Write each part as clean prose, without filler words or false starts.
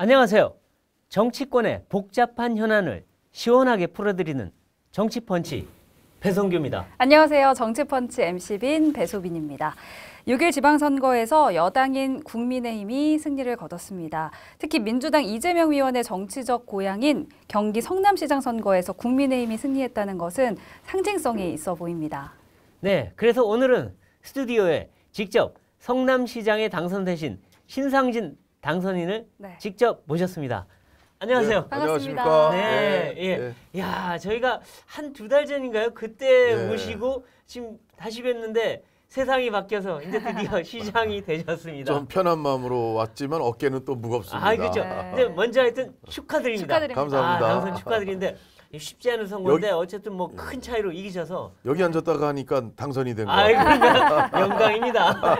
안녕하세요. 정치권의 복잡한 현안을 시원하게 풀어드리는 정치펀치 배성규입니다. 안녕하세요. 정치펀치 MC빈 배소빈입니다. 6일 지방선거에서 여당인 국민의힘이 승리를 거뒀습니다. 특히 민주당 이재명 의원의 정치적 고향인 경기 성남시장 선거에서 국민의힘이 승리했다는 것은 상징성이 있어 보입니다. 네, 그래서 오늘은 스튜디오에 직접 성남시장에 당선되신 신상진 당선인을 직접 모셨습니다. 안녕하세요. 네, 반갑습니다. 네, 예. 야, 저희가 한 두 달 전인가요? 그때 모시고 지금 다시 뵀는데 세상이 바뀌어서 이제 드디어 시장이 되셨습니다. 좀 편한 마음으로 왔지만 어깨는 또 무겁습니다. 아, 그렇죠. 근데 먼저 하여튼 축하드립니다. 감사합니다. 당선 축하드리는데 쉽지 않은 선거인데 어쨌든 뭐 큰 차이로 이기셔서 여기 앉았다가 하니까 당선이 된 거예요. 그러니까 영광입니다.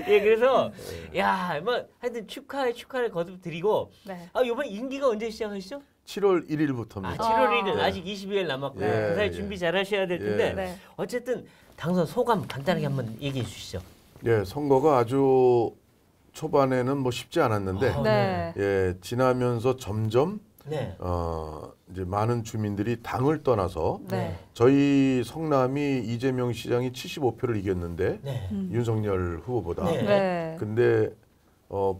예, 그래서 야, 뭐 하여튼 축하를 거듭드리고 이번 임기가 언제 시작하시죠? 7월 1일부터입니다. 7월 1일 아직 20일 남았고 그 사이 준비 잘 하셔야 될 텐데 어쨌든 당선 소감 간단하게 한번 얘기해 주시죠. 예, 선거가 아주 초반에는 뭐 쉽지 않았는데 예, 지나면서 점점 이제 많은 주민들이 당을 떠나서 저희 성남이 이재명 시장이 75표를 이겼는데 윤석열 후보보다 근데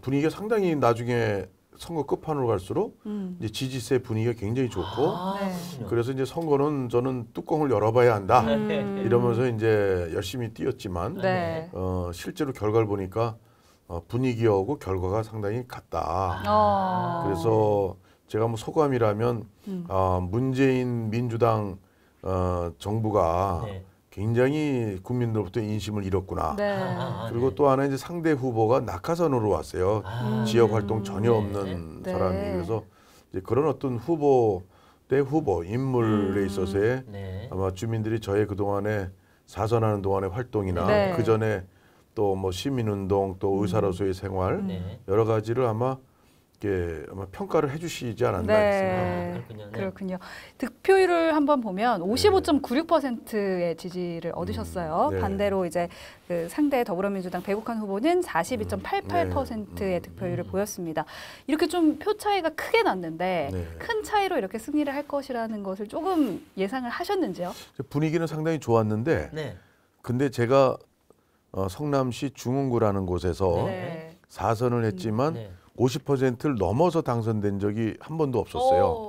분위기가 상당히 나중에 선거 끝판으로 갈수록 이제 지지세 분위기가 굉장히 좋고 그래서 이제 선거는 저는 뚜껑을 열어봐야 한다 이러면서 이제 열심히 뛰었지만 실제로 결과를 보니까 분위기하고 결과가 상당히 같다. 그래서 제가 뭐 소감이라면 문재인 민주당 정부가 굉장히 국민들로부터 인심을 잃었구나. 그리고 또 하나 이제 상대 후보가 낙하산으로 왔어요. 지역 활동 전혀 없는 사람이. 그래서 이제 그런 어떤 후보 대 후보 인물에 있어서의 아마 주민들이 저의 그동안에 사선하는 동안의 활동이나 그 전에 또 뭐 시민운동 또 의사로서의 생활 여러 가지를 아마 평가를 해주시지 않았나 싶습니다. 그렇군요. 득표율을 한번 보면 55.96%의 지지를 얻으셨어요. 반대로 이제 그 상대 더불어민주당 배국환 후보는 42.88%의 득표율을 보였습니다. 이렇게 좀 표 차이가 크게 났는데 큰 차이로 이렇게 승리를 할 것이라는 것을 조금 예상을 하셨는지요? 분위기는 상당히 좋았는데 근데 제가 성남시 중흥구라는 곳에서 4선을 했지만 50%를 넘어서 당선된 적이 한 번도 없었어요.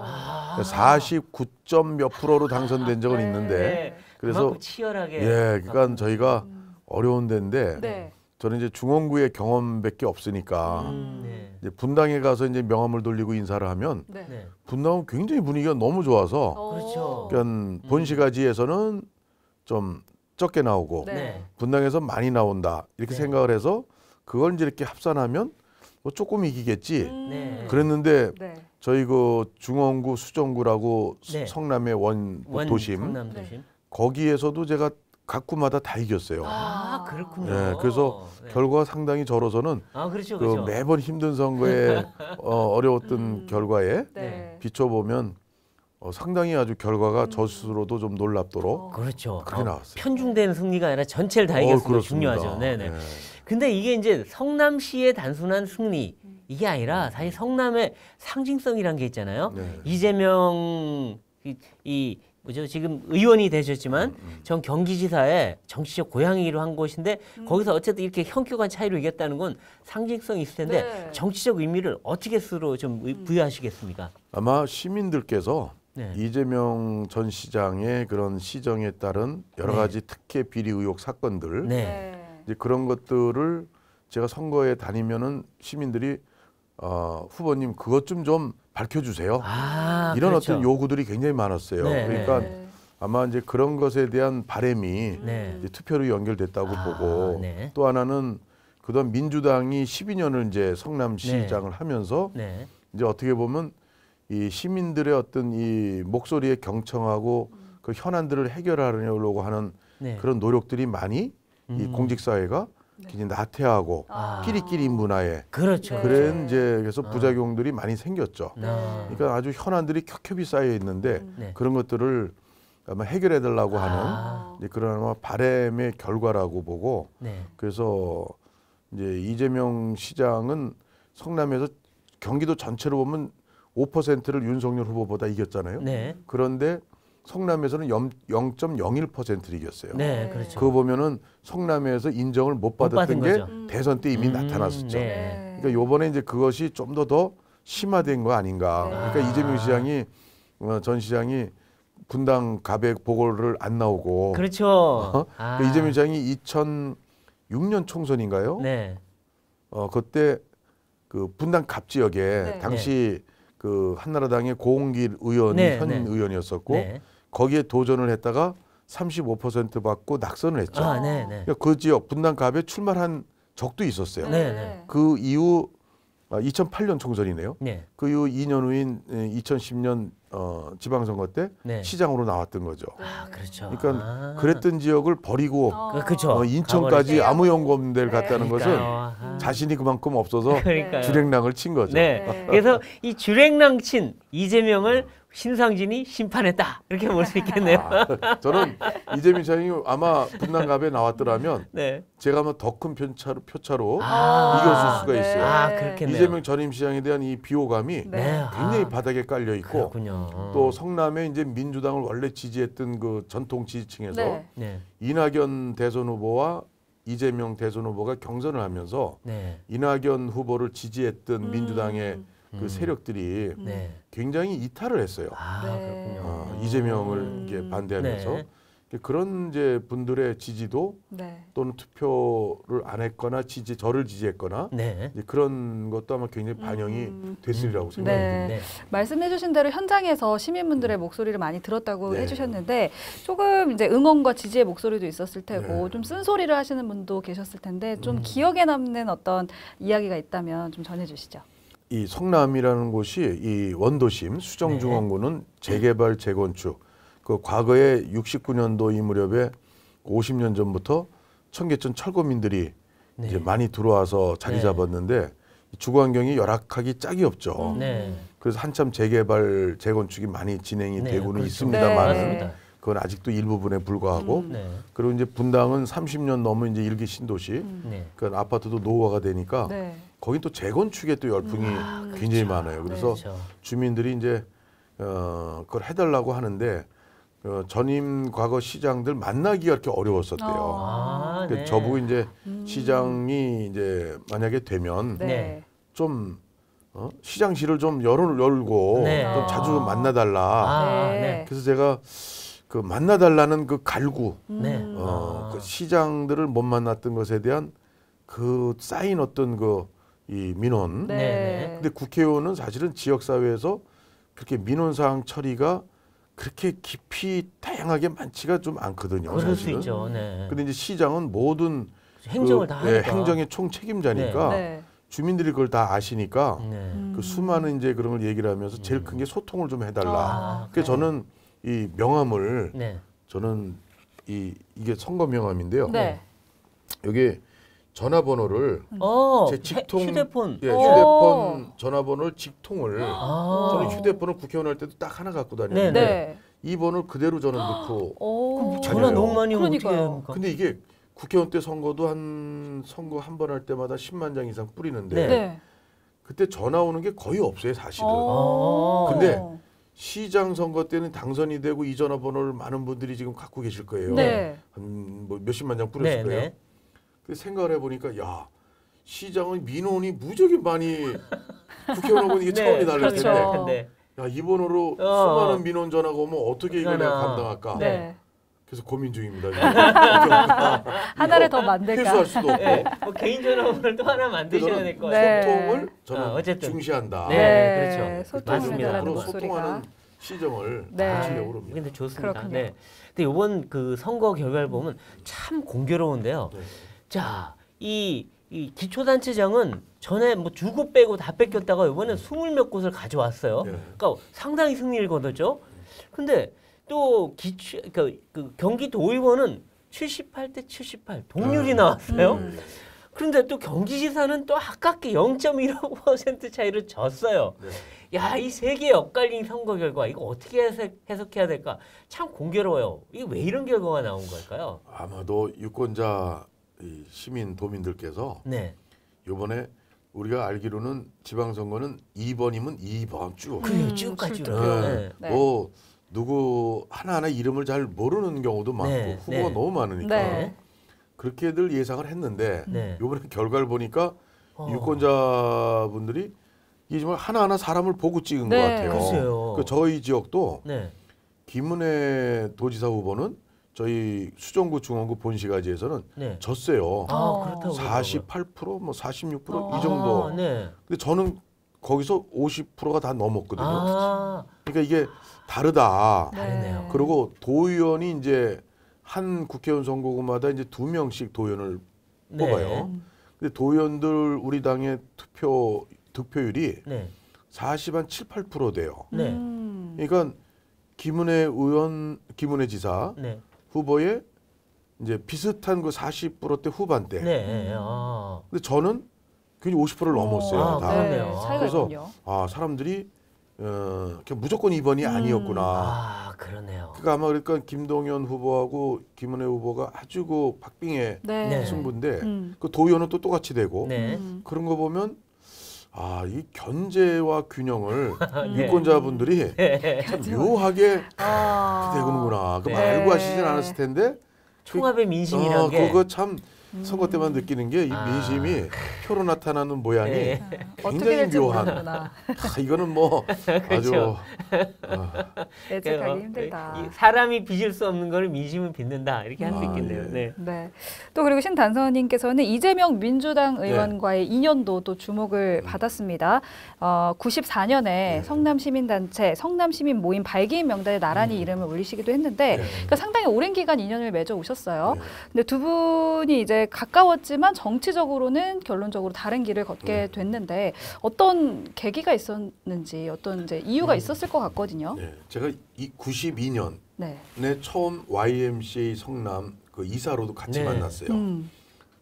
49점 몇 프로로 당선된 적은 있는데 그래서 치열하게 그러니까 저희가 어려운 데인데 저는 이제 중원구의 경험밖에 없으니까 이제 분당에 가서 이제 명함을 돌리고 인사를 하면 분당은 굉장히 분위기가 너무 좋아서 그러니까 본시가지에서는 좀 적게 나오고 분당에서 많이 나온다 이렇게 생각을 해서 그걸 이제 이렇게 합산하면 뭐 조금 이기겠지. 그랬는데 저희 그 중원구 수정구라고 성남의 원 도심 거기에서도 제가 각 구마다 다 이겼어요. 그렇군요. 그래서 결과가 상당히 저로서는 그 매번 힘든 선거에 어려웠던 결과에 비춰보면 상당히 아주 결과가 저 스스로도 좀 놀랍도록 그렇게 나왔어요. 편중된 승리가 아니라 전체를 다 이겼으면 중요하죠. 근데 이게 이제 성남시의 단순한 승리 이게 아니라 사실 성남의 상징성이란 게 있잖아요. 이재명 뭐죠? 지금 의원이 되셨지만 전 경기지사의 정치적 고향이기로 한 곳인데 거기서 어쨌든 이렇게 현격한 차이로 이겼다는 건 상징성이 있을 텐데 정치적 의미를 어떻게 스스로 좀 부여하시겠습니까? 아마 시민들께서 이재명 전 시장의 그런 시정에 따른 여러 가지 특혜 비리 의혹 사건들 이제 그런 것들을 제가 선거에 다니면은 시민들이 후보님 그것 좀 밝혀주세요. 이런 어떤 요구들이 굉장히 많았어요. 그러니까 아마 이제 그런 것에 대한 바람이 이제 투표로 연결됐다고 보고 또 하나는 그동안 민주당이 12년을 이제 성남시장을 하면서 이제 어떻게 보면 이 시민들의 어떤 이 목소리에 경청하고 그 현안들을 해결하려고 하는 그런 노력들이 많이 이 공직사회가 굉장히 나태하고 끼리끼리 문화에 그래 이제 그래서 부작용들이 많이 생겼죠. 그러니까 아주 현안들이 켜켜이 쌓여 있는데 그런 것들을 아마 해결해 달라고 하는 이제 그런 아마 바람의 결과라고 보고 그래서 이제 이재명 시장은 성남에서 경기도 전체로 보면 5%를 윤석열 후보보다 이겼잖아요. 네. 그런데 성남에서는 0.01%를 이겼어요. 네, 그렇죠. 그거 보면은 성남에서 인정을 못 받았던 게 대선 때 이미 나타났었죠. 네. 그러니까 요번에 이제 그것이 좀 더 심화된 거 아닌가. 그러니까 이재명 시장이 전 시장이 분당 가백 보궐을 안 나오고 그렇죠. 그러니까 이재명 시장이 2006년 총선인가요? 네. 그때 그 분당 갑 지역에 네. 당시 그 한나라당의 고홍길 의원이 네, 현 네. 의원이었었고 네. 거기에 도전을 했다가 35% 받고 낙선을 했죠. 네, 네. 그러니까 그 지역 분당 갑에 출마한 적도 있었어요. 네, 네. 그 이후 2008년 총선이네요. 네. 그 이후 2년 후인 2010년 지방선거 때 네. 시장으로 나왔던 거죠. 그렇죠. 그러니까 그랬던 지역을 버리고 그렇죠. 인천까지 아무 연고 없는 데를 갔다는 것은 그러니까요. 자신이 그만큼 없어서 그러니까요. 주랭랑을 친 거죠. 네. 그래서 이 주랭랑 친 이재명을 신상진이 심판했다. 이렇게 볼 수 있겠네요. 저는 이재명 시장이 아마 분당갑에 나왔더라면 네. 제가 아마 더 큰 표차로 이겼을 수가 있어요. 그렇겠네요. 이재명 전임 시장에 대한 이 비호감이 네. 굉장히 바닥에 깔려 있고 그렇군요. 또 성남에 이제 민주당을 원래 지지했던 그 전통 지지층에서 네. 네. 이낙연 대선 후보와 이재명 대선 후보가 경선을 하면서 네. 이낙연 후보를 지지했던 민주당의 그 세력들이 네. 굉장히 이탈을 했어요. 네. 그렇군요. 이재명을 이렇게 반대하면서 네. 그런 이제 분들의 지지도 네. 또는 투표를 안 했거나 저를 지지했거나 네. 이제 그런 것도 아마 굉장히 반영이 됐으리라고 생각합니다. 네. 말씀해주신 대로 현장에서 시민분들의 목소리를 많이 들었다고 네. 해주셨는데 조금 이제 응원과 지지의 목소리도 있었을 테고 네. 좀 쓴소리를 하시는 분도 계셨을 텐데 좀 기억에 남는 어떤 이야기가 있다면 좀 전해주시죠. 이 성남이라는 곳이 이 원도심 수정중앙구는 재개발 재건축 그 과거에 69년도 이 무렵에 50년 전부터 청계천 철거민들이 이제 많이 들어와서 자리 잡았는데 주거 환경이 열악하기 짝이 없죠. 네. 그래서 한참 재개발 재건축이 많이 진행이 되고는 그렇죠. 있습니다만 네. 그건 아직도 일부분에 불과하고 네. 그리고 이제 분당은 30년 넘은 이제 일기 신도시 네. 그 아파트도 노후화가 되니까 네. 거긴 또 재건축에 또 열풍이 굉장히 많아요. 그래서 그렇죠. 주민들이 이제 그걸 해달라고 하는데 전임 과거 시장들 만나기가 이렇게 어려웠었대요. 네. 저보고 이제 시장이 이제 만약에 되면 네. 좀 시장실을 좀 열고 네. 좀 자주 좀 만나달라. 네. 그래서 제가 그 만나달라는 그 갈구, 네. 그 시장들을 못 만났던 것에 대한 그 쌓인 어떤 그 이 민원. 네. 근데 국회의원은 사실은 지역 사회에서 그렇게 민원 사항 처리가 그렇게 깊이 다양하게 많지가 좀 않거든요. 그럴 수 사실은. 있죠. 네. 근데 이제 시장은 모든 행정을 다 하니까. 행정의 총 책임자니까 네. 주민들이 그걸 다 아시니까 네. 그 수많은 이제 그런 걸 얘기를 하면서 제일 큰 게 소통을 좀 해달라. 그래서 저는 이 명함을 네. 저는 이게 선거 명함인데요. 네. 여기 전화번호를 제 직통 휴대폰. 휴대폰 전화번호를 직통을 아. 저는 휴대폰을 국회의원 할 때도 딱 하나 갖고 네, 다니는데 네. 이 번호를 그대로 저는 넣고 오. 전화 다녀요. 너무 많이 오면 어떻게 그러니까요. 합니까? 근데 이게 국회의원 때 선거도 선거 한 번 할 때마다 10만 장 이상 뿌리는데 네. 네. 그때 전화 오는 게 거의 없어요 사실은. 근데 시장 선거 때는 당선이 되고 이 전화번호를 많은 분들이 지금 갖고 계실 거예요. 네. 한 뭐 몇십만 장 뿌렸을 네, 거예요. 네. 그 생각을 해보니까 야 시장은 민원이 무지하게 많이 국회의원하고는 이게 차원이 다를 그렇죠. 텐데 야 이 번호로 수많은 민원 전화가 오면 어떻게 이걸 내가 감당할까? 네. 그래서 고민 중입니다. 하나를 더 만들까? 회수할 수도 없고 네. 뭐 개인 전화번호를 또 하나 만드셔야 될 것 네. 같아요. 소통을 저는 어쨌든. 중시한다. 네, 그렇죠. 소통을 맞습니다. 해달라는 앞으로 목소리가. 소통하는 시정을 네. 하시려고 합니다. 근데 좋습니다. 그렇군요. 네. 근데 이번 그 선거 결과를 보면 참 공교로운데요. 네. 자, 이 기초단체장은 전에 뭐 주고 빼고 다 뺏겼다가 이번에 20몇 곳을 가져왔어요. 네. 그러니까 상당히 승리를 거뒀죠. 근데 또 그 경기도의원은 78대 78 동률이 나왔어요. 그런데 또 경기지사는 또 아깝게 0.15% 차이를 졌어요. 네. 야, 이 세 개의 엇갈린 선거 결과 이거 어떻게 해석해야 될까? 참 공교로워요. 이게 왜 이런 결과가 나온 걸까요? 아마도 유권자 시민 도민들께서 네. 이번에 우리가 알기로는 지방선거는 2번이면 2번 쭉. 그래요, 쭉 가죠. 네. 뭐 누구 하나하나 이름을 잘 모르는 경우도 많고 네, 후보가 네. 너무 많으니까 네. 그렇게들 예상을 했는데 네. 이번에 결과를 보니까 유권자분들이 이게 정말 하나하나 사람을 보고 찍은 네. 것 같아요. 글쎄요. 그 저희 지역도 네. 김은혜 도지사 후보는 저희 수정구 중원구 본시가지에서는 네. 졌어요. 그렇다고. 48%, 뭐 46%이 정도. 네. 근데 저는 거기서 50%가 다 넘었거든요. 그러니까 이게 다르다. 다르네요. 그리고 도의원이 이제 한 국회의원 선거구마다 이제 2명씩 도의원을 네. 뽑아요. 근데 도의원들 우리 당의 득표율이 네. 40한 7, 8% 돼요. 네. 그러니까 김은혜 지사 네. 후보의 이제 비슷한 그 40%대 후반대. 네. 근데 저는 굉장히 50%를 넘었어요. 다. 그러네요. 차이가 그래서 있군요. 사람들이 그냥 무조건 2번이 아니었구나. 그러네요. 그러니까 아마 그러니까 김동연 후보하고 김은혜 후보가 아주 그 박빙의 네. 승부인데 그 도의원은 또 똑같이 되고 네. 그런 거 보면 이 견제와 균형을 네. 유권자분들이 참 묘하게 아. 되는구나. 그 네. 알고 하시진 않았을 텐데 총합의 민심이라는 게 그거 참 선거 때만 느끼는 게 이 민심이 표로 나타나는 모양이 네. 어떻게 굉장히 될지 묘한. 모르는구나. 이거는 뭐 그렇죠. 아주 예측하기 힘들다. 이 사람이 빚을 수 없는 걸 민심은 빚는다 이렇게 할 수 있겠네요. 예. 네. 네. 또 그리고 신단서님께서는 이재명 민주당 의원과의 인연도 또 주목을 받았습니다. 94년에 성남시민단체 성남시민 모임 발기인 명단에 나란히 이름을 올리시기도 했는데 그러니까 상당히 오랜 기간 인연을 맺어 오셨어요. 근데 두 분이 이제 가까웠지만 정치적으로는 결론적으로 다른 길을 걷게 됐는데 어떤 계기가 있었는지 어떤 이제 이유가 있었을 것 같거든요. 제가 이 92년에 네. 처음 YMCA 성남 그 이사로도 같이 네. 만났어요. 근데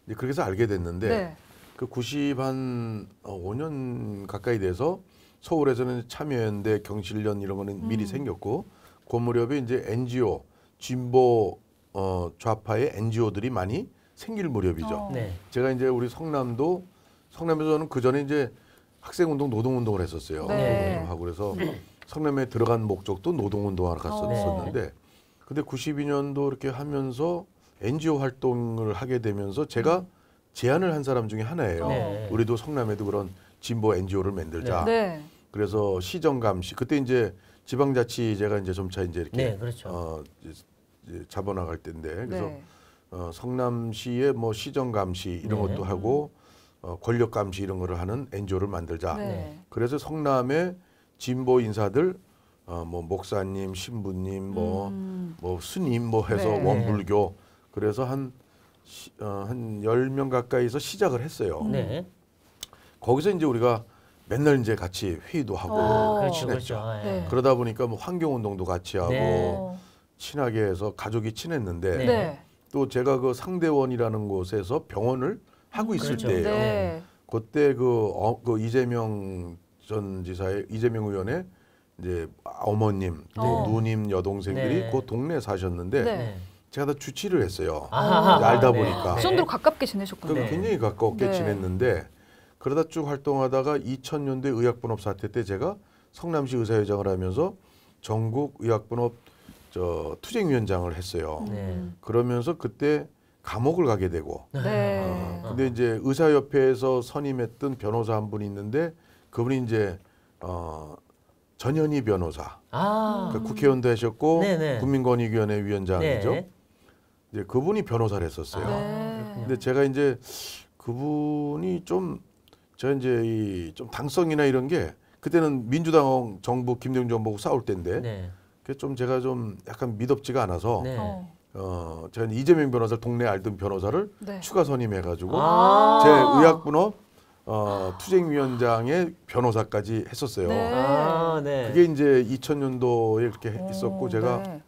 그렇게 해서 알게 됐는데 네. 그 90한 5년 가까이 돼서 서울에서는 참여연대, 경실련 이런 거는 미리 생겼고 그 무렵에 이제 NGO 진보 좌파의 NGO들이 많이 생길 무렵이죠. 네. 제가 이제 우리 성남에서는 그 전에 이제 학생운동, 노동운동을 했었어요. 네. 노동 좀 하고 그래서 성남에 들어간 목적도 노동운동하러 갔었는데, 근데 92년도 이렇게 하면서 NGO 활동을 하게 되면서 제가 제안을 한 사람 중에 하나예요. 네. 우리도 성남에도 그런 진보 NGO를 만들자. 네. 그래서 시정감시 그때 이제 지방자치제가 이제 점차 이제 이렇게 네, 그렇죠. 이제 잡아나갈 때인데 그래서 네. 성남시의 뭐 시정감시 이런 것도 하고 권력감시 이런 거를 하는 NGO를 만들자. 네. 그래서 성남의 진보 인사들 뭐 목사님, 신부님, 뭐 스님 뭐 해서 네. 원불교 그래서 한 10명 가까이서 시작을 했어요. 네. 거기서 이제 우리가 맨날 이제 같이 회의도 하고 그렇죠. 친했죠. 그렇죠. 네. 그러다 보니까 뭐 환경운동도 같이 하고 네. 친하게 해서 가족이 친했는데 네. 네. 또 제가 그 상대원이라는 곳에서 병원을 하고 있을 그렇죠. 때예요. 네. 그때 그 이재명 전 지사의 이재명 의원의 이제 어머님, 또 누님 여동생들이 네. 그 동네에 사셨는데 네. 네. 제가 다 주치를 했어요. 아하. 알다 네. 보니까. 그 정도로 가깝게 지내셨군요. 그러니까 굉장히 가깝게 네. 지냈는데 그러다 쭉 활동하다가 2000년대 의학분업 사태 때 제가 성남시 의사회장을 하면서 전국 의학분업 투쟁위원장을 했어요. 네. 그러면서 그때 감옥을 가게 되고 네. 근데 이제 의사협회에서 선임했던 변호사 한 분이 있는데 그분이 이제 전현희 변호사 그러니까 국회의원도 하셨고 네네. 국민권익위원회 위원장이죠. 네. 이제 그분이 변호사를 했었어요. 네. 근데 제가 이제 그분이 제가 이제 좀 당성이나 이런 게 그때는 민주당 정부 김대중 정부하고 싸울 때인데 네. 그게 좀 제가 좀 약간 미덥지가 않아서 네. 제가 이재명 변호사 동네 알던 변호사를 네. 추가 선임해가지고 아. 제 의학분업 투쟁위원장의 변호사까지 했었어요. 네. 아, 네. 그게 이제 2000년도에 이렇게 했었고 제가 네.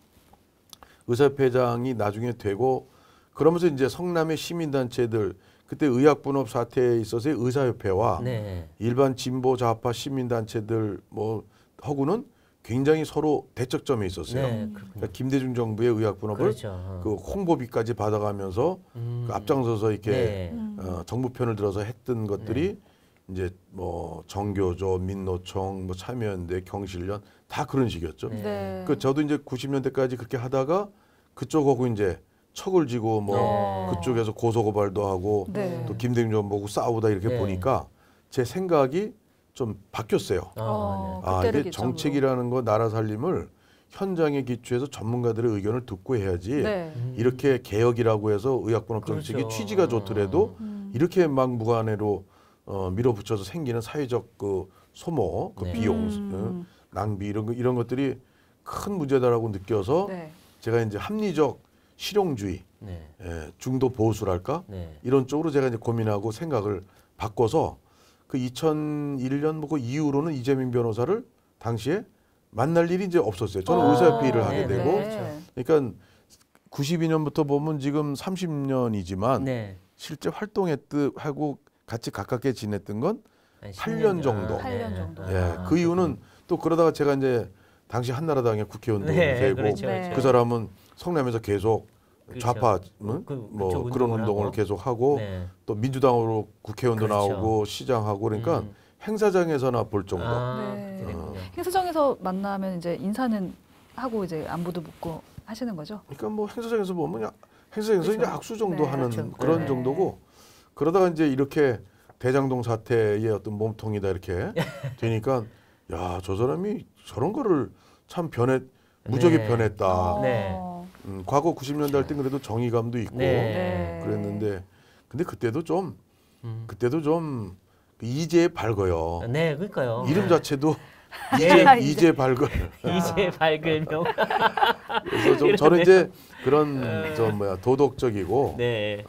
의사협회장이 나중에 되고 그러면서 이제 성남의 시민단체들 그때 의학분업 사태에 있어서의 의사협회와 네. 일반 진보 좌파 시민단체들 뭐 하고는 굉장히 서로 대척점에 있었어요. 네. 그러니까 김대중 정부의 의학분업을 그렇죠. 그 홍보비까지 받아가면서 그 앞장서서 이렇게 네. 정부 편을 들어서 했던 것들이 이제 뭐 정교조, 민노총, 뭐 참여연대, 경실련 다 그런 식이었죠. 네. 그 저도 이제 90년대까지 그렇게 하다가 그쪽하고 이제 척을 지고 뭐 그쪽에서 고소고발도 하고 네. 또 김대중 보고 싸우다 이렇게 네. 보니까 제 생각이 좀 바뀌었어요. 그때를 이게 기점으로. 정책이라는 거 나라 살림을 현장에 기초해서 전문가들의 의견을 듣고 해야지 네. 이렇게 개혁이라고 해서 의학분업 정책이 그렇죠. 취지가 좋더라도 이렇게 막 무관해로 밀어붙여서 생기는 사회적 그 소모, 그 네. 비용, 낭비 이런 것들이 큰 문제다라고 느껴서 네. 제가 이제 합리적 실용주의, 네. 중도 보수랄까 네. 이런 쪽으로 제가 이제 고민하고 생각을 바꿔서 그 2001년 뭐 그 이후로는 이재명 변호사를 당시에 만날 일이 이제 없었어요. 저는 의사협회를 하게 네, 되고, 네. 그러니까 92년부터 보면 지금 30년이지만 네. 실제 하고 같이 가깝게 지냈던 건 한 8년 정도. 8년 정도. 예, 그 이유는 또 그러다가 제가 이제 당시 한나라당의 국회의원도 네, 되고 그렇죠, 네. 그 사람은 성남에서 계속 그렇죠. 좌파 그쪽 뭐 그런 운동을 운동을 하고. 계속 하고 네. 또 민주당으로 국회의원도 그렇죠. 나오고 시장하고 그러니까 음. 행사장에서나 볼 정도. 네. 그랬군요. 행사장에서 만나면 이제 인사는 하고 이제 안부도 묻고 하시는 거죠? 그러니까 뭐 행사장에서 보면 행사장에서 그렇죠. 이제 악수 정도 네. 하는 그렇죠. 그런 네. 정도고 그러다가 이제 이렇게 대장동 사태의 어떤 몸통이다 이렇게 되니까 야, 저 사람이 저런 거를 참 무적이 네. 변했다. 네. 과거 90년대 할 땐 그래도 정의감도 있고 네. 그랬는데 근데 그때도 좀 이제 밝어요. 네, 그러니까요. 이름 자체도 네. 이제 밝어요. 이제 밝을명. 그래서 좀 저는 이제 그런 좀 도덕적이고 네.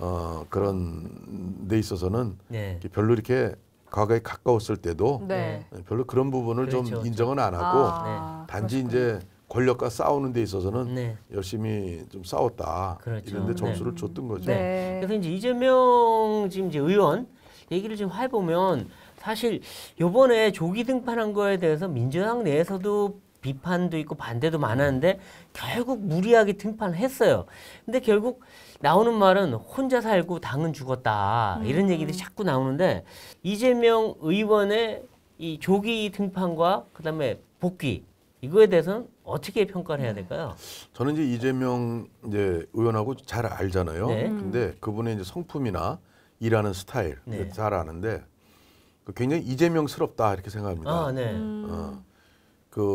그런 데 있어서는 네. 별로 이렇게 과거에 가까웠을 때도 네. 별로 그런 부분을 그렇죠, 좀 그렇죠. 인정은 안 하고 그러셨군요. 단지 이제 권력과 싸우는 데 있어서는 네. 열심히 좀 싸웠다. 그렇죠. 이런데 네. 점수를 줬던 거죠. 네. 그래서 이제 이재명 지금 이제 의원 얘기를 좀 해보면 사실 요번에 조기 등판한 거에 대해서 민주당 내에서도 비판도 있고 반대도 많았는데 결국 무리하게 등판을 했어요. 근데 결국 나오는 말은 혼자 살고 당은 죽었다. 이런 얘기들이 자꾸 나오는데 이재명 의원의 이 조기 등판과 그다음에 복귀 이거에 대해서는 어떻게 평가를 해야 될까요? 저는 이제 이재명 이제 의원하고 잘 알잖아요. 네. 근데 그분의 이제 성품이나 일하는 스타일 네. 잘 아는데 굉장히 이재명스럽다 이렇게 생각합니다. 아, 네.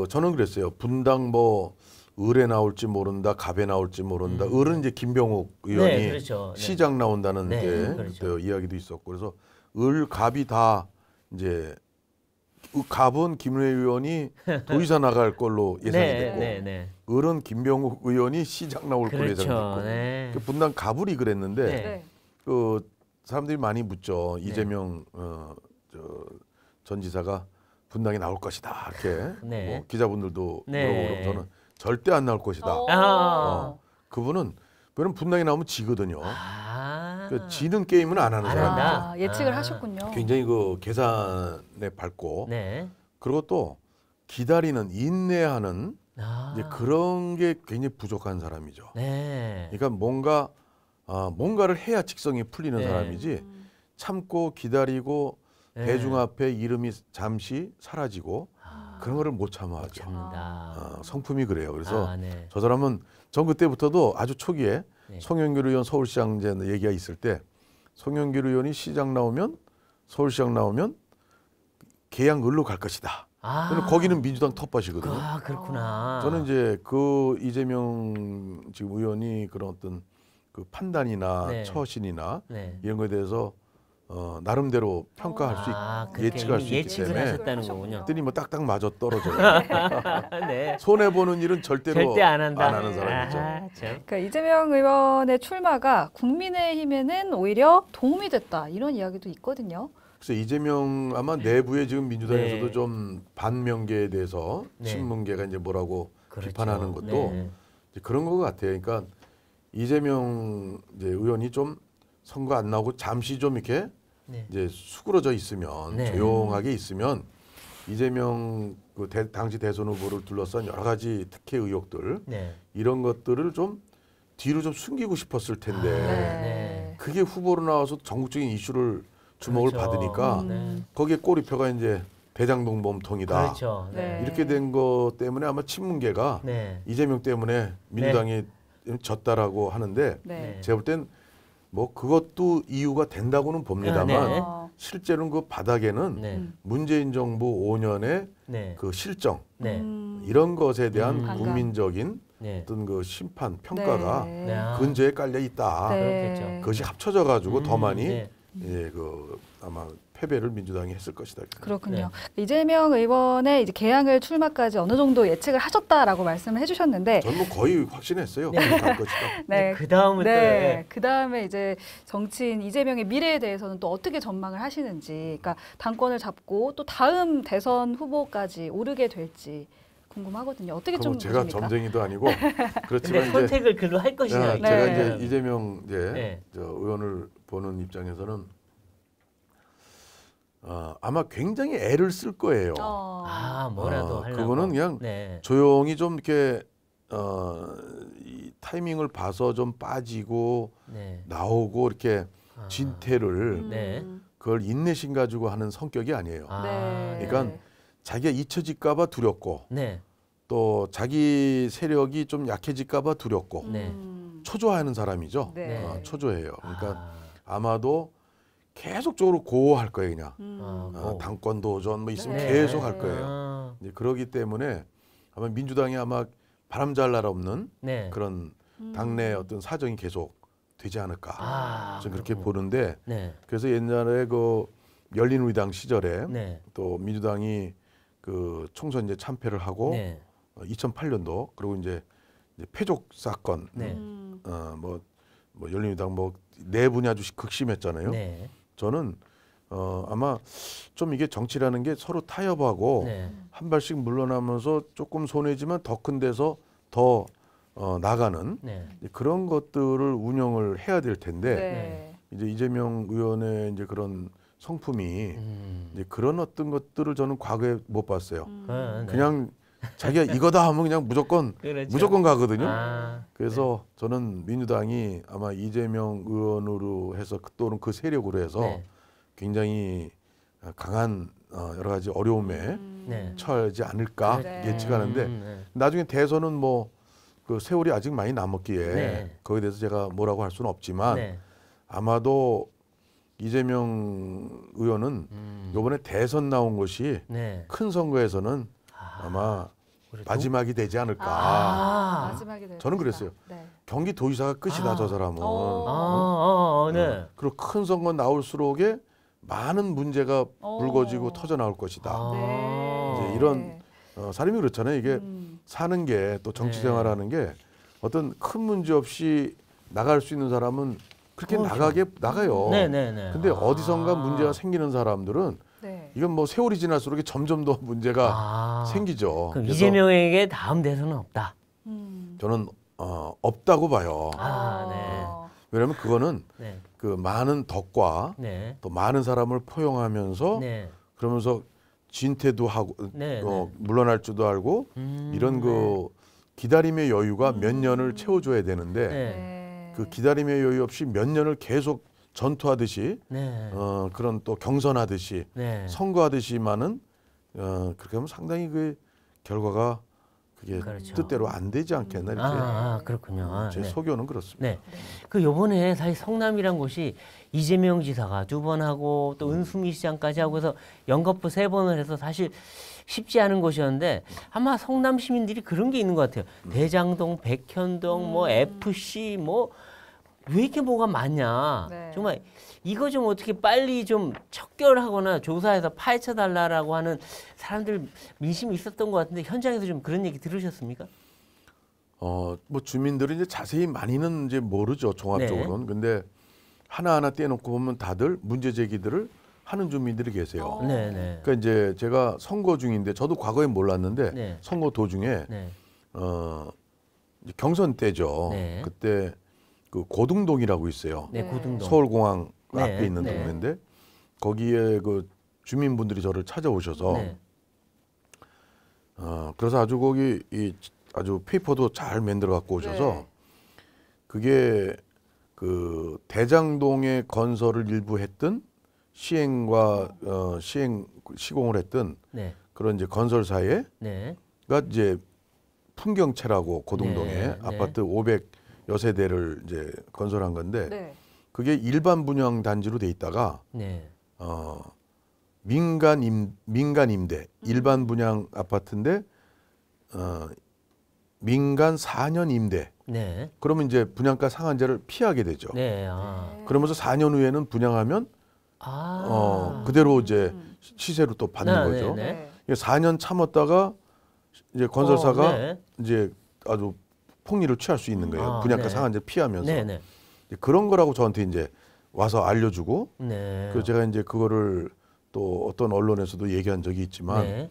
저는 그랬어요. 분당 뭐 을에 나올지 모른다, 갑에 나올지 모른다. 을은 이제 김병욱 의원이 네, 그렇죠. 네. 시장 나온다는 네, 게 그렇죠. 그때 이야기도 있었고 그래서 을, 갑이 다 이제 갑은 김은혜 의원이 도의사 나갈 걸로 예상이 네, 됐고 네, 네. 을은 김병욱 의원이 시장 나올 걸로 그렇죠. 예상됐고 네. 분당 갑을이 그랬는데 네. 네. 그 사람들이 많이 묻죠. 이재명 전 지사가 분당에 나올 것이다 이렇게 네. 뭐 기자분들도 네. 물어보고 저는 절대 안 나올 것이다. 아. 그분은 분당에 나오면 지거든요. 아. 그 지는 게임은 안 하는 안 사람이죠. 한다? 예측을 아. 하셨군요. 굉장히 그 계산에 밝고 네. 그리고 또 기다리는 인내하는 아. 이제 그런 게 굉장히 부족한 사람이죠. 네. 그러니까 뭔가를 해야 직성이 풀리는 네. 사람이지 참고 기다리고 네. 대중 앞에 이름이 잠시 사라지고 그런 거를 못 참아하죠. 참는다. 성품이 그래요. 그래서 네. 저 사람은 전 그때부터도 아주 초기에 네. 송영길 의원 서울시장 얘기가 있을 때 송영길 의원이 서울시장 나오면 계양 을로 갈 것이다. 아. 근데 거기는 민주당 텃밭이거든요. 아, 그렇구나. 저는 이제 그 이재명 지금 의원이 그런 어떤 그 판단이나 네. 처신이나 네. 이런 거에 대해서 나름대로 평가할 수 있고 예측할 수 있기 예측을 때문에 하셨다는 거군요. 그랬더니 뭐 딱딱 맞아 떨어져요. 네. 손해 보는 일은 절대로 절대 안 한다. 하는 사람이죠. 아하, 참. 그러니까 이재명 의원의 출마가 국민의힘에는 오히려 도움이 됐다 이런 이야기도 있거든요. 그래서 이재명 아마 내부에 지금 민주당에서도 네. 좀 반명계에 대해서 네. 친문계가 이제 뭐라고 그렇죠. 비판하는 것도 네. 이제 그런 것 같아요. 그러니까 이재명 이제 의원이 좀 선거 안 나오고 잠시 좀 이렇게 네. 이제 수그러져 있으면 네. 조용하게 있으면 이재명 그 당시 대선 후보를 둘러싼 여러 가지 특혜 의혹들 네. 이런 것들을 좀 뒤로 좀 숨기고 싶었을 텐데 네. 그게 후보로 나와서 전국적인 이슈를 주목을 그렇죠. 받으니까 거기에 꼬리표가 이제 대장동 범통이다. 그렇죠. 네. 이렇게 된 것 때문에 아마 친문계가 네. 이재명 때문에 민주당이 졌다라고 하는데 네. 제가 볼 땐 뭐 그것도 이유가 된다고는 봅니다만 네. 실제로는 그 바닥에는 네. 문재인 정부 5년의 네. 그 실정 네. 이런 것에 대한 반감. 국민적인 네. 어떤 그 심판 평가가 네. 네. 아, 근저에 깔려 있다. 네. 그렇겠죠. 그것이 합쳐져 가지고 더 많이 네. 예, 그 아마 패배를 민주당이 했을 것이다. 그렇군요. 이재명 의원의 이제 개항을 출마까지 어느 정도 예측을 하셨다라고 말씀을 해주셨는데, 저는 뭐 거의 확신했어요. 네. 갈 것이다. 네, 그 다음은 네, 그 다음에 이제 정치인 이재명의 미래에 대해서는 또 어떻게 전망을 하시는지, 그러니까 당권을 잡고 또 다음 대선 후보까지 오르게 될지 궁금하거든요. 어떻게 좀 그럼 제가 보십니까? 점쟁이도 아니고 근데 그렇지만 이제 선택을 글로 할 것이냐. 제가 네. 이제 이재명 이제 네. 저 의원을 보는 입장에서는 아마 굉장히 애를 쓸 거예요. 아, 뭐라도 하려고. 그거는 그냥 네. 조용히 좀 이렇게 이 타이밍을 봐서 좀 빠지고 네. 나오고 이렇게 아. 진퇴를 네. 그걸 인내심 가지고 하는 성격이 아니에요. 아. 네. 그러니까 자기가 잊혀질까봐 두렵고 네. 또 자기 세력이 좀 약해질까봐 두렵고 네. 초조해하는 사람이죠. 네. 초조해요. 그러니까 아. 아마도 계속적으로 고할 거예요, 그냥. 뭐. 당권 도전 뭐 있으면 네. 계속 할 거예요. 아. 이제 그러기 때문에 아마 민주당이 아마 바람잘 날 없는 네. 그런 당내 어떤 사정이 계속 되지 않을까. 아, 저는 그렇게 그렇군요. 보는데 네. 그래서 옛날에 그 열린우리당 시절에 네. 또 민주당이 그 총선 이제 참패를 하고 네. 2008년도 그리고 이제 패족 사건 네. 뭐 열린우리당 뭐 내분이 아주 극심했잖아요. 네. 저는 아마 좀 이게 정치라는 게 서로 타협하고 네. 한 발씩 물러나면서 조금 손해지만 더 큰 데서 더 나가는 네. 그런 것들을 운영을 해야 될 텐데 네. 이제 이재명 의원의 이제 그런 성품이 이제 그런 어떤 것들을 저는 과거에 못 봤어요. 네. 그냥 자기가 이거다 하면 그냥 무조건 그렇죠. 무조건 가거든요. 아, 그래서 저는 민주당이 아마 이재명 의원으로 해서 또는 그 세력으로 해서 네. 굉장히 강한 여러 가지 어려움에 네. 처하지 않을까 네. 예측하는데 네. 나중에 대선은 뭐 그 세월이 아직 많이 남았기에 네. 거기에 대해서 제가 뭐라고 할 수는 없지만 네. 아마도 이재명 의원은 이번에 대선 나온 것이 네. 큰 선거에서는 아마 그래도? 마지막이 되지 않을까. 아. 마지막이 될 저는 것이다. 그랬어요. 네. 경기도지사가 끝이다 아. 저 사람은. 네. 그리고 큰 선거 나올수록에 많은 문제가 불거지고 터져 나올 것이다. 아. 네. 이제 이런 사람이 그렇잖아요. 이게 사는 게 또 정치 네. 생활하는 게 어떤 큰 문제 없이 나갈 수 있는 사람은 그렇게 그렇죠. 나가요. 네네네. 근데 어디선가 아. 문제가 생기는 사람들은 네. 이건 뭐 세월이 지날수록 점점 더 문제가 아. 생기죠. 그럼 그래서 이재명에게 다음 대선은 없다. 저는 없다고 봐요. 아, 왜냐하면 그거는 네. 그 많은 덕과 네. 또 많은 사람을 포용하면서 네. 그러면서 진퇴도 하고 네, 물러날 줄도 알고 이런 그 기다림의 여유가 몇 년을 채워줘야 되는데 네. 네. 그 기다림의 여유 없이 몇 년을 계속 전투하듯이 네. 그런 또 경선하듯이 네. 선거하듯이만은 그렇게 하면 상당히 그 결과가 그게 그렇죠. 뜻대로 안 되지 않겠나 이렇게 그렇군요. 아, 제 네. 소견은 그렇습니다. 네. 그 요번에 사실 성남이란 곳이 이재명 지사가 2번 하고 또 은수미 시장까지 하고 해서 연거푸 3번을 해서 사실 쉽지 않은 곳이었는데 아마 성남 시민들이 그런 게 있는 것 같아요. 대장동, 백현동, 뭐 FC 뭐 왜 이렇게 뭐가 많냐. 네. 정말 이거 좀 어떻게 빨리 좀 척결하거나 조사해서 파헤쳐 달라라고 하는 사람들 민심이 있었던 것 같은데 현장에서 좀 그런 얘기 들으셨습니까? 뭐 주민들이 이제 자세히 많이는 이제 모르죠 종합적으로는. 근데 하나하나 떼놓고 보면 다들 문제 제기들을 하는 주민들이 계세요. 네네. 그러니까 이제 제가 선거 중인데 저도 과거에 몰랐는데 네. 선거 도중에 네. 이제 경선 때죠. 네. 그때 그 고등동이라고 있어요. 네, 고등동. 서울공항 네, 앞에 있는 네. 동네인데 거기에 그 주민분들이 저를 찾아오셔서 네. 그래서 아주 거기 아주 페이퍼도 잘 만들어 갖고 오셔서 네. 그게 그 대장동의 건설을 일부 했던 시행과 시공을 했던 네. 그런 이제 건설사에 네. 가 이제 풍경채라고 고등동에 네. 아파트 500여 세대를 이제 건설한 건데 네. 그게 일반 분양 단지로 돼 있다가 네. 민간 임대 일반 분양 아파트인데 민간 4년 임대. 네. 그러면 이제 분양가 상한제를 피하게 되죠. 네. 아. 그러면서 4년 후에는 분양하면 아. 그대로 이제 시세로 또 받는 네, 거죠. 네. 4년 참았다가 이제 건설사가 네. 이제 아주 폭리를 취할 수 있는 거예요. 아, 분양가 네. 상한제 피하면서 네, 네. 그런 거라고 저한테 이제 와서 알려주고 네. 그래서 제가 이제 그거를 또 어떤 언론에서도 얘기한 적이 있지만 네.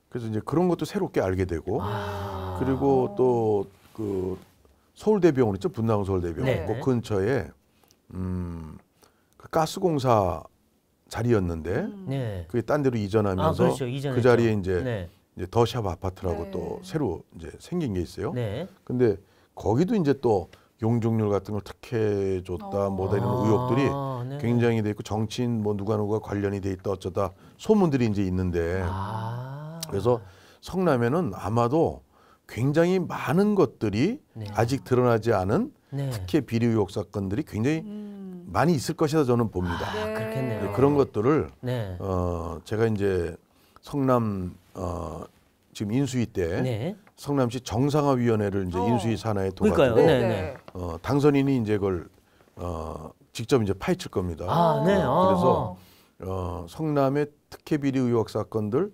그래서 이제 그런 것도 새롭게 알게 되고 아. 그리고 또 그 서울대병원 있죠, 분당 서울대병원 네. 그 근처에 그 가스공사 자리였는데 네. 그게 딴 데로 이전하면서 그렇죠. 이전했죠. 그 자리에 이제 네. 더샵 아파트라고 네. 또 새로 이제 생긴 게 있어요. 네. 근데 거기도 이제 또 용적률 같은 걸 특혜 줬다 뭐다 이런 의혹들이 네. 굉장히 돼 있고 정치인 뭐 누가 관련이 돼 있다 어쩌다 소문들이 이제 있는데 아. 그래서 성남에는 아마도 굉장히 많은 것들이 네. 아직 드러나지 않은 네. 특혜 비리 의혹 사건들이 굉장히 많이 있을 것이다 저는 봅니다. 아, 그렇겠네요. 네, 그런 것들을 네. 제가 이제 성남 지금 인수위 때 네. 성남시 정상화위원회를 이제 인수위 산하에 그러니까요. 둬가지고 네, 네. 당선인이 이제 그걸 직접 이제 파헤칠 겁니다. 아, 네. 그래서 성남의 특혜 비리 의혹 사건들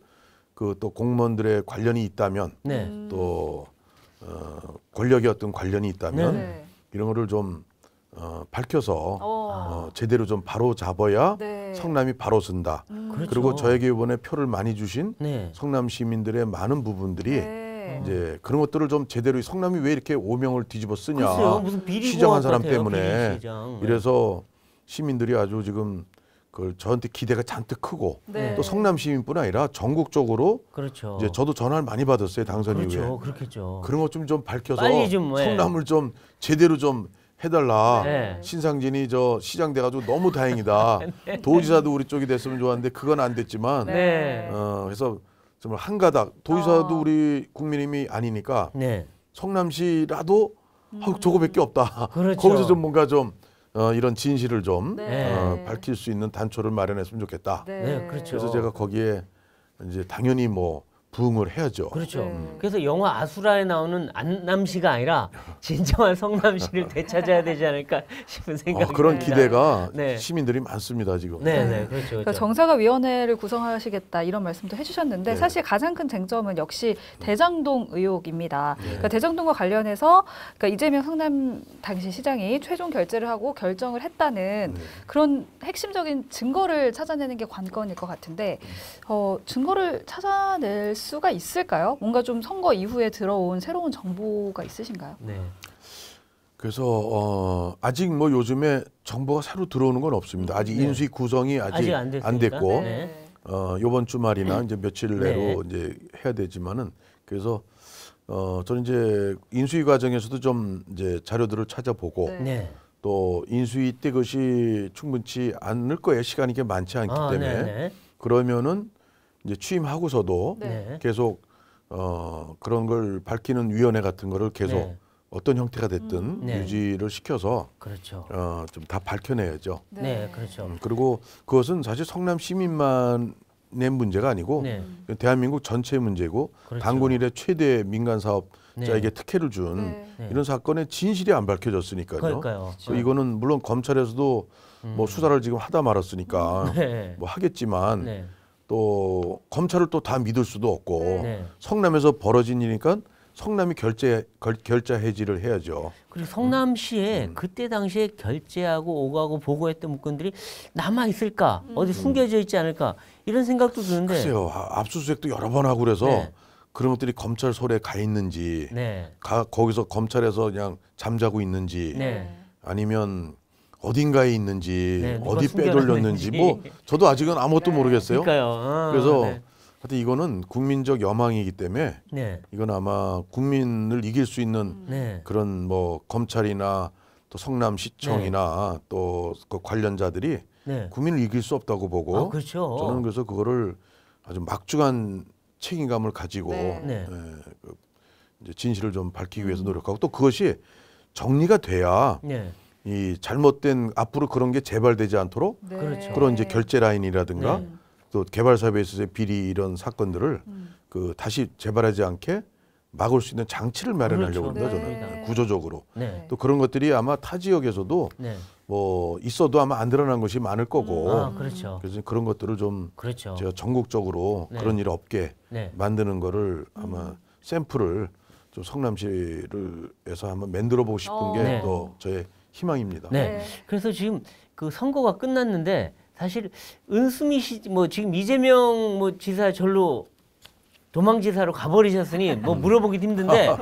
그 또 공무원들의 관련이 있다면 네. 또 권력의 어떤 관련이 있다면 네. 이런 거를 좀 밝혀서 제대로 좀 바로 잡아야 네. 성남이 바로 쓴다. 그렇죠. 그리고 저에게 이번에 표를 많이 주신 네. 성남 시민들의 많은 부분들이 네. 이제 그런 것들을 좀 제대로 성남이 왜 이렇게 오명을 뒤집어 쓰냐. 글쎄요. 무슨 비리 시장한 공학 사람 같아요. 때문에 비리 시장. 이래서 시민들이 아주 지금 그걸 저한테 기대가 잔뜩 크고 네. 또 성남 시민뿐 아니라 전국적으로 그렇죠. 이제 저도 전화를 많이 받았어요 당선 그렇죠. 이후에 그렇겠죠. 그런 것 좀 밝혀서 빨리 좀, 예. 성남을 좀 제대로 좀 해달라. 네. 신상진이 저 시장 돼가지고 너무 다행이다. 도지사도 우리 쪽이 됐으면 좋았는데 그건 안 됐지만 네. 그래서 정말 한 가닥 도지사도 우리 국민의힘이 아니니까 네. 성남시라도 저거밖에 없다. 그렇죠. 거기서 좀 뭔가 좀 이런 진실을 좀 네. 밝힐 수 있는 단초를 마련했으면 좋겠다. 네, 그렇죠. 그래서 제가 거기에 이제 당연히 뭐 부응을 해야죠. 그렇죠. 네. 그래서 영화 아수라에 나오는 안남시가 아니라 진정한 성남시를 되찾아야 되지 않을까 싶은 생각이 그런 듭니다. 기대가 네. 시민들이 많습니다 지금. 네, 네, 그렇죠. 그러니까 그렇죠. 정사가위원회를 구성하시겠다 이런 말씀도 해주셨는데 네. 사실 가장 큰 쟁점은 역시 대장동 의혹입니다. 그러니까 대장동과 관련해서 그러니까 이재명 성남 당시 시장이 최종 결재를 하고 결정을 했다는 그런 핵심적인 증거를 찾아내는 게 관건일 것 같은데 증거를 찾아낼 수가 있을까요? 뭔가 좀 선거 이후에 들어온 새로운 정보가 있으신가요? 네. 그래서 아직 뭐 요즘에 정보가 새로 들어오는 건 없습니다. 아직 네. 인수위 구성이 아직 안 됐으니까. 안 됐고 네. 이번 주말이나 이제 며칠 내로 네. 이제 해야 되지만은 그래서 저는 이제 인수위 과정에서도 좀 이제 자료들을 찾아보고 네. 네. 또 인수위 때 그것이 충분치 않을 거예요. 시간이 게 많지 않기 때문에 네, 네. 그러면은 이제 취임하고서도 네. 계속 그런 걸 밝히는 위원회 같은 거를 계속 네. 어떤 형태가 됐든 네. 유지를 시켜서 그렇죠. 좀 다 밝혀내야죠. 네, 그렇죠. 그리고 그것은 사실 성남 시민만의 문제가 아니고 네. 대한민국 전체의 문제고 그렇죠. 단군 이래 최대 민간 사업자에게 네. 특혜를 준 네. 이런 사건의 진실이 안 밝혀졌으니까요. 그러니까요. 이거는 물론 검찰에서도 뭐 수사를 지금 하다 말았으니까 네. 뭐 하겠지만 네. 또 검찰을 또 다 믿을 수도 없고 네. 성남에서 벌어진 일이니까 성남이 결자 해지를 해야죠. 그리고 성남시에 그때 당시에 결재하고 오가고 보고했던 문건들이 남아 있을까? 어디 숨겨져 있지 않을까? 이런 생각도 드는데. 글쎄요, 압수수색도 여러 번 하고 그래서 네. 그런 것들이 검찰 손에 가 있는지, 네. 거기서 검찰에서 그냥 잠자고 있는지, 네. 아니면 어딘가에 있는지, 네, 누가 어디 빼돌렸는지, 숨겨놨는지. 뭐 저도 아직은 아무것도 모르겠어요. 그러니까요. 그래서 네. 하여튼 이거는 국민적 여망이기 때문에 네. 이건 아마 국민을 이길 수 있는 네. 그런 뭐 검찰이나 또 성남시청이나 또 그 관련자들이 네. 국민을 이길 수 없다고 보고 그렇죠. 저는 그래서 그거를 아주 막중한 책임감을 가지고 네. 이제 진실을 좀 밝히기 위해서 노력하고 또 그것이 정리가 돼야 네. 이 잘못된 앞으로 그런 게 재발되지 않도록 네. 그렇죠. 그런 이제 결제 라인이라든가 네. 또 개발 사업에 있어서의 비리 이런 사건들을 그 다시 재발하지 않게 막을 수 있는 장치를 마련하려고 그렇죠. 합니다. 네. 저는 구조적으로 네. 또 그런 것들이 아마 타 지역에서도 네. 뭐 있어도 아마 안 드러난 것이 많을 거고 그렇죠. 그래서 그런 것들을 좀 그렇죠. 제가 전국적으로 네. 그런 일 없게 네. 만드는 거를 아마 샘플을 좀 성남시에서 한번 만들어 보고 싶은 게 네. 또 저의 희망입니다. 네. 네. 그래서 지금 그 선거가 끝났는데 사실 은수미 씨 뭐 지금 이재명 뭐 지사 절로 도망지사로 가버리셨으니 뭐 물어보기도 힘든데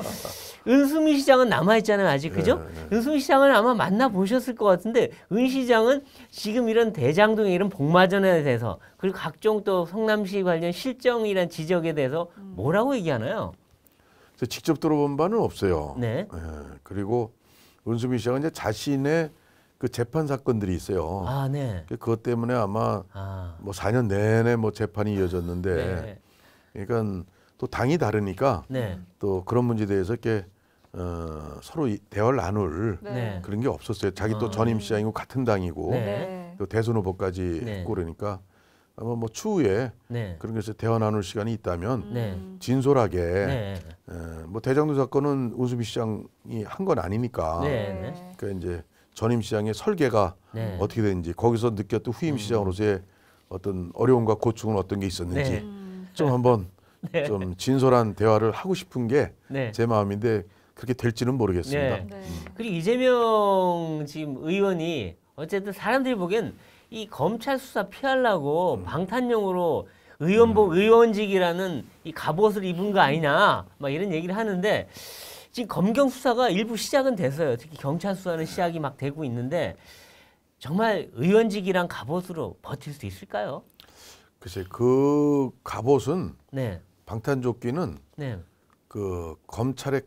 은수미 시장은 남아있잖아요 아직 그죠? 은수미 시장은 아마 만나보셨을 것 같은데 은 시장은 지금 이런 대장동의 이런 복마전에 대해서 그리고 각종 또 성남시 관련 실정이란 지적에 대해서 뭐라고 얘기하나요? 그래서 직접 들어본 바는 없어요. 네. 그리고 은수미 씨가 이제 자신의 그 재판 사건들이 있어요. 아, 네. 그것 때문에 아마 뭐 4년 내내 뭐 재판이 이어졌는데 네. 그러니까 또 당이 다르니까 네. 또 그런 문제에 대해서 이렇게 서로 대화를 나눌 네. 그런 게 없었어요. 자기 또 전임 시장이고 같은 당이고 네. 네. 또 대선 후보까지 네. 했고 그러니까 아마 뭐 추후에 네. 그런 것에 대화 나눌 시간이 있다면 네. 진솔하게 네. 뭐 대장동 사건은 은수미 시장이 한 건 아니니까 네. 그러니까 이제 전임 시장의 설계가 네. 어떻게 되는지 거기서 느꼈던 후임 시장으로서의 어떤 어려움과 고충은 어떤 게 있었는지 네. 좀 한번 좀 진솔한 대화를 하고 싶은 게 제 네. 마음인데 그렇게 될지는 모르겠습니다. 네. 네. 그리고 이재명 지금 의원이 어쨌든 사람들이 보기엔 이 검찰 수사 피하려고 방탄용으로 의원직이라는 이 갑옷을 입은 거 아니냐 막 이런 얘기를 하는데 지금 검경 수사가 일부 시작은 됐어요. 특히 경찰 수사는 시작이 막 되고 있는데 정말 의원직이란 갑옷으로 버틸 수 있을까요? 글쎄 그 갑옷은 네, 방탄조끼는 네, 그 검찰의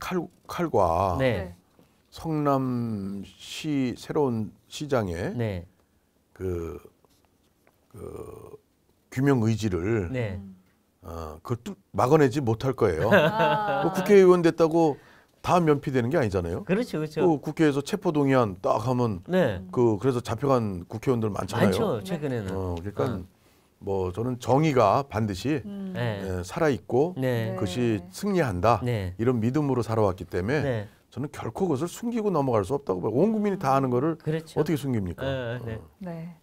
칼과 네, 성남시 새로운 시장의 네, 그 규명 의지를 네. 그걸 막아내지 못할 거예요. 아. 뭐 국회의원 됐다고 다 면피되는 게 아니잖아요. 그렇죠, 그렇죠. 또 국회에서 체포동의안 딱 하면 네, 그래서 잡혀간 국회의원들 많잖아요. 많죠 최근에는. 그러니까 뭐 저는 정의가 반드시 네, 살아 있고 네, 그것이 승리한다 네, 이런 믿음으로 살아왔기 때문에 네, 저는 결코 그것을 숨기고 넘어갈 수 없다고 봐요. 온 국민이 다 아는 거를 그렇죠. 어떻게 숨깁니까? 네. 네.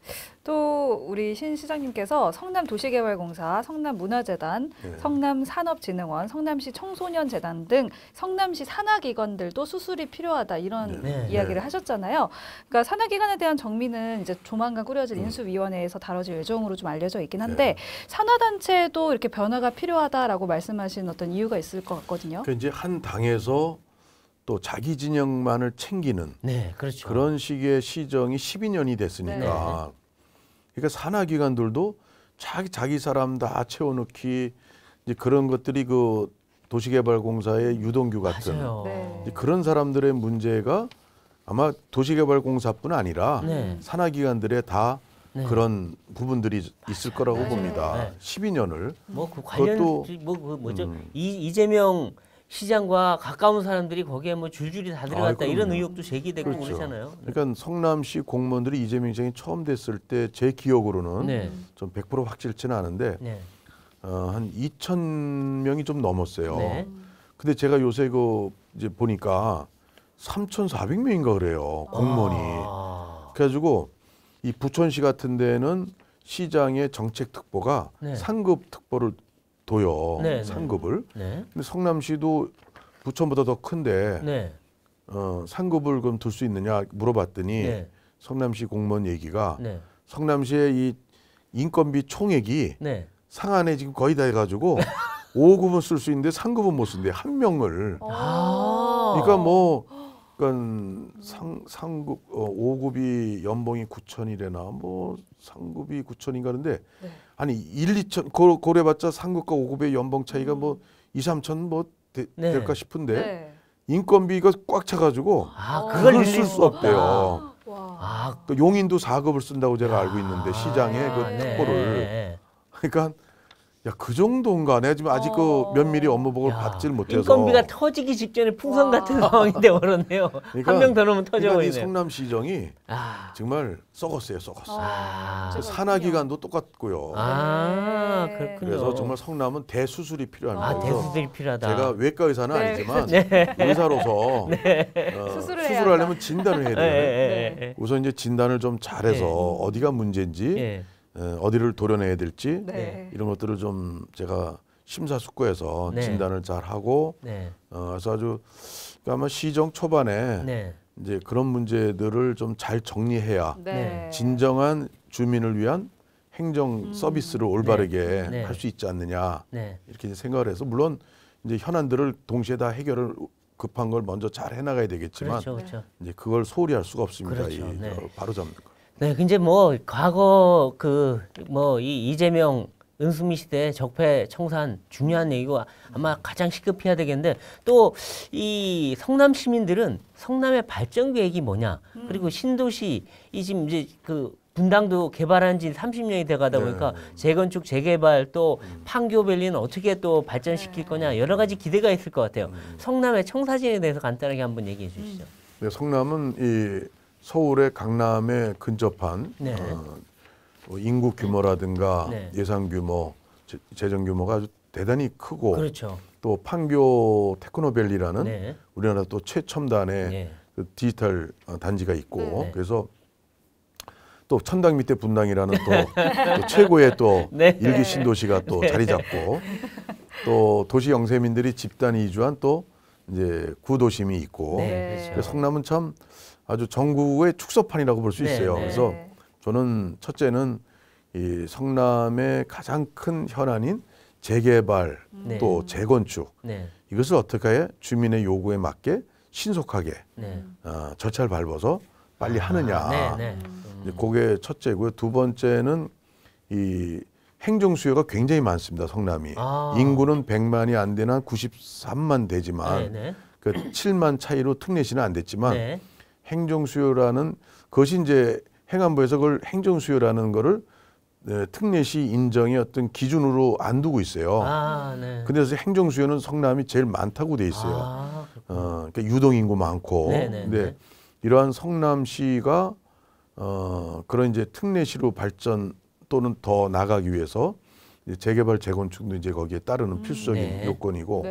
또 우리 신 시장님께서 성남도시개발공사, 성남문화재단, 네. 성남산업진흥원, 성남시 청소년재단 등 성남시 산하기관들도 수술이 필요하다 이런 네. 이야기를 하셨잖아요. 그러니까 산하기관에 대한 정비는 이제 조만간 꾸려질 인수위원회에서 다뤄질 예정으로 좀 알려져 있긴 한데 산하단체도 이렇게 변화가 필요하다라고 말씀하신 어떤 이유가 있을 것 같거든요. 그러니까 이제 한 당에서 또 자기 진영만을 챙기는 네, 그렇죠. 그런 식의 시정이 12년이 됐으니까 그러니까 산하기관들도 자기 사람 다 채워넣기 이제 그런 것들이 그 도시개발공사의 유동규 같은 맞아요. 네. 이제 그런 사람들의 문제가 아마 도시개발공사뿐 아니라 네. 산하기관들의 다 네. 그런 부분들이 있을 거라고 맞아요. 봅니다. 네. 12년을 뭐 그 관련 그것도- 뭐죠? 이재명 시장과 가까운 사람들이 거기에 뭐 줄줄이 다 들어갔다 이런 그럼요. 의혹도 제기되고 그렇죠. 그러잖아요. 그러니까 성남시 공무원들이 이재명 시장이 처음 됐을 때 제 기억으로는 네, 좀 100% 확실치는 않은데 네, 한 2,000명이 좀 넘었어요. 네. 근데 제가 요새 그 이제 보니까 3,400명인가 그래요 공무원이. 아, 그래가지고 이 부천시 같은 데는 시장의 정책 특보가 네. 상급 특보를 둬요. 네, 네. 상급을. 네, 근데 성남시도 부천보다 더 큰데 네, 상급을 그럼 둘 수 있느냐 물어봤더니 네, 성남시 공무원 얘기가 네, 성남시의 이 인건비 총액이 네. 상한에 지금 거의 다 해가지고 5급은 쓸 수 있는데 상급은 못 쓴대 한 명을. 아, 그러니까 뭐 그러니까 상급 5급이 연봉이 9천이래나 뭐 상급이 9천인가 하는데 네. 아니 1, 2천 고래봤자 상급과 5급의 연봉 차이가 뭐 2, 3천 뭐 네. 될까 싶은데 네. 인건비가 꽉 차가지고 아, 어. 그걸 그걸 늘릴 쓸 수가 수 없다. 없대요. 와. 그 용인도 4급을 쓴다고 제가 알고 있는데 시장에 그 특보를. 그러니까 야, 그 정도인가? 내가 지금 아직 그 면밀히 업무보고를 받질 못해서 인건비가 터지기 직전에 풍선 같은 상황이 되어버렸네요. 그러니까, 한 명 더 넣으면 터져버리네요. 그러니까 이 성남시정이 정말 썩었어요. 썩었어. 산하기관도 똑같고요. 그렇군요. 그래서 정말 성남은 대수술이 필요합니다. 대수술이 필요하다. 제가 외과 의사는 아니지만 의사로서 수술을 하려면 진단을 해야 돼요. 우선 이제 진단을 좀 잘해서 어디가 문제인지 어디를 도려내야 될지 이런 것들을 좀 제가 심사숙고해서 진단을 잘 하고 그래서 아주 아마 시정 초반에 이제 그런 문제들을 좀 잘 정리해야 진정한 주민을 위한 행정 서비스를 올바르게 할 수 있지 않느냐 이렇게 생각을 해서 물론 이제 현안들을 동시에 다 해결을 급한 걸 먼저 잘 해나가야 되겠지만 그렇죠. 이제 그걸 소홀히 할 수가 없습니다. 그렇죠. 바로 잡는 거. 네, 근데 뭐 과거 이 이재명 은수미 시대 적폐 청산 중요한 얘기고 아마 가장 시급해야 되겠는데 또 이 성남 시민들은 성남의 발전 계획이 뭐냐 그리고 신도시 이 지금 이제 그 분당도 개발한 지 30년이 돼가다 보니까 재건축 재개발 또 판교밸리는 어떻게 또 발전시킬 거냐 여러 가지 기대가 있을 것 같아요. 성남의 청사진에 대해서 간단하게 한번 얘기해 주시죠. 네, 성남은 이 서울의 강남에 근접한 인구 규모라든가 예산 규모, 재정 규모가 아주 대단히 크고 그렇죠. 또 판교 테크노밸리라는 우리나라 또 최첨단의 그 디지털 단지가 있고 그래서 또 천당 밑에 분당이라는 또 최고의 또 일기 신도시가 또 자리 잡고 또 도시 영세민들이 집단 이주한 또 이제 구도심이 있고 그래서 성남은 참 아주 전국의 축소판이라고 볼 수 있어요. 그래서 저는 첫째는 이 성남의 가장 큰 현안인 재개발 또 재건축 이것을 어떻게 주민의 요구에 맞게 신속하게 절차를 밟아서 빨리 하느냐. 그게 첫째고요. 두 번째는 이 행정 수요가 굉장히 많습니다. 성남이 인구는 100만이 안 되는 한 93만 되지만 그 7만 차이로 특례시는 안 됐지만 행정 수요라는 그것이 이제 행안부에서 그걸 행정 수요라는 거를 특례시 인정의 어떤 기준으로 안 두고 있어요. 그래서 행정 수요는 성남이 제일 많다고 돼 있어요. 그러니까 유동 인구 많고. 근데 이러한 성남시가 그런 이제 특례시로 발전 또는 더 나가기 위해서 이제 재개발 재건축도 이제 거기에 따르는 필수적인 요건이고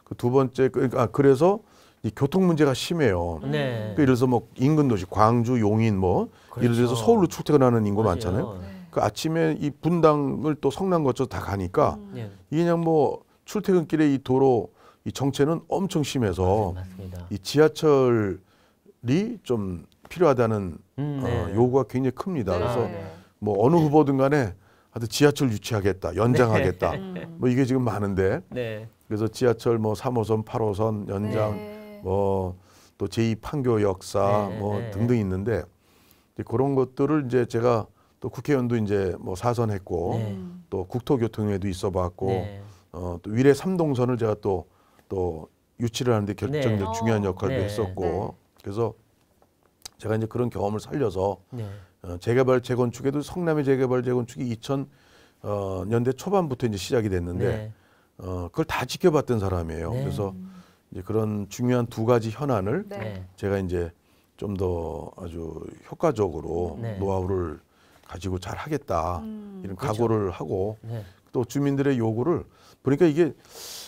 그 두 번째 그래서 이 교통 문제가 심해요. 그러니까 예를 들어서 뭐 인근 도시 광주, 용인 뭐 예를 들어서 서울로 출퇴근하는 인구가 많잖아요. 그 아침에 이 분당을 또 성남 거쳐 다 가니까 이게 그냥 뭐 출퇴근길에 이 도로 이 정체는 엄청 심해서 이 지하철이 좀 필요하다는 요구가 굉장히 큽니다. 그래서 뭐 어느 후보든 간에 하여튼 지하철 유치하겠다, 연장하겠다. 뭐 이게 지금 많은데 그래서 지하철 뭐 3호선, 8호선 연장 뭐 또 제2 판교 역사 뭐 등등 있는데 그런 것들을 이제 제가 또 국회의원도 이제 뭐 사선했고 또 국토교통위에도 있어봤고 또 위례 3동선을 제가 또 유치를 하는데 결정적 중요한 역할도 했었고 그래서 제가 이제 그런 경험을 살려서 재개발 재건축에도 성남의 재개발 재건축이 2000년대 초반부터 이제 시작이 됐는데 그걸 다 지켜봤던 사람이에요. 그래서 이제 그런 중요한 두 가지 현안을 제가 이제 좀 더 아주 효과적으로 노하우를 가지고 잘 하겠다 이런 각오를 하고 또 주민들의 요구를 보니까 이게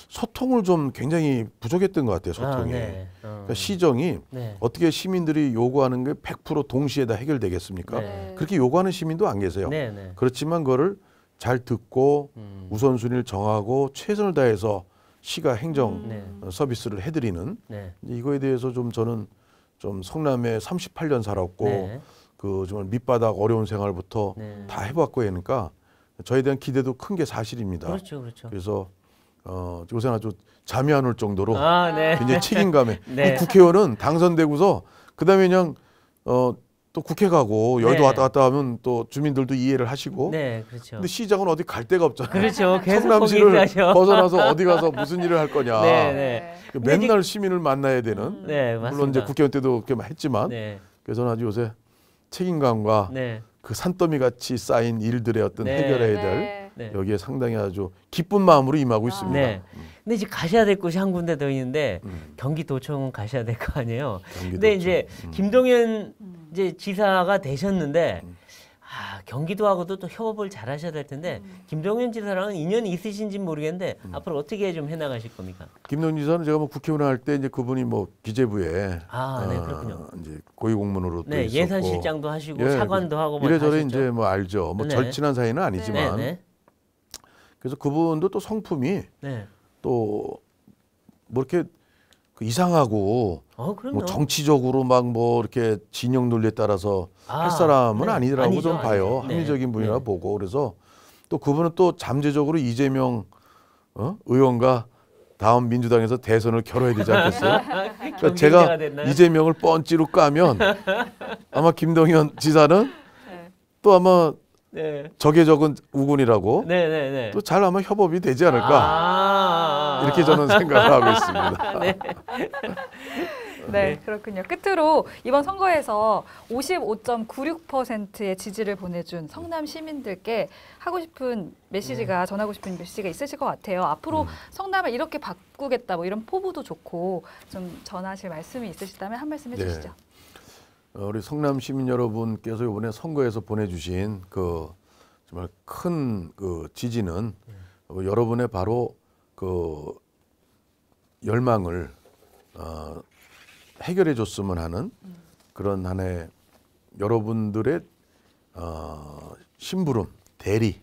소통을 좀 굉장히 부족했던 것 같아요. 소통이. 그러니까 시정이 어떻게 시민들이 요구하는 게 100% 동시에 다 해결되겠습니까? 그렇게 요구하는 시민도 안 계세요. 그렇지만 그거를 잘 듣고 우선순위를 정하고 최선을 다해서 시가 행정 서비스를 해드리는 이거에 대해서 좀 저는 좀 성남에 38년 살았고 그 정말 밑바닥 어려운 생활부터 다 해봤고 하니까 저에 대한 기대도 큰 게 사실입니다. 그렇죠. 그래서 요새는 아주 잠이 안 올 정도로 굉장히 책임감에 국회의원은 당선되고서 그다음에 그냥 또 국회 가고 여의도 왔다 갔다 하면 또 주민들도 이해를 하시고 그렇죠. 근데 시장은 어디 갈 데가 없잖아요. 그렇죠. 계속 성남시를 벗어나서 어디 가서 무슨 일을 할 거냐. 맨날 지금, 시민을 만나야 되는 물론 이제 국회의원 때도 그렇게 했지만 그래서 저는 아주 요새 책임감과 그 산더미 같이 쌓인 일들의 어떤 해결해야 될 여기에 상당히 아주 기쁜 마음으로 임하고 있습니다. 근데 이제 가셔야 될 곳이 한 군데 더 있는데 경기도청은 가셔야 될 거 아니에요. 근데 이제 김동연 이제 지사가 되셨는데 경기도하고도 또 협업을 잘 하셔야 될 텐데 김동연 지사랑은 인연이 있으신지 모르겠는데 앞으로 어떻게 좀 해나가실 겁니까? 김동연 지사는 제가 뭐 국회의원 할 때 이제 그분이 뭐 기재부에 그렇군요. 이제 고위공무원으로 또 있었고 예산실장도 하시고 차관도 하고 뭐 이래저래 이제 뭐 알죠. 뭐 절친한 사이는 아니지만 그래서 그분도 또 성품이 또 뭐 이렇게 이상하고 뭐 정치적으로 막 뭐 이렇게 진영 논리에 따라서 할 사람은 아니더라고 좀 봐요. 합리적인 분이라 보고 그래서 또 그분은 또 잠재적으로 이재명 의원과 다음 민주당에서 대선을 겨뤄야 되지 않겠어요? 그러니까 제가 이재명을 뻔찌로 까면 아마 김동연 지사는 또 아마 적에 적은 우군이라고 또 잘 아마 협업이 되지 않을까 이렇게 저는 생각을 하고 있습니다. 네, 그렇군요. 끝으로 이번 선거에서 55.96%의 지지를 보내준 성남 시민들께 하고 싶은 메시지가 전하고 싶은 메시지가 있으실 것 같아요. 앞으로 성남을 이렇게 바꾸겠다 뭐 이런 포부도 좋고 좀 전하실 말씀이 있으시다면 한 말씀 해주시죠. 우리 성남 시민 여러분께서 이번에 선거에서 보내주신 그 정말 큰 그 지지는 여러분의 바로 그 열망을 해결해 줬으면 하는 그런 한 해 여러분들의 심부름, 대리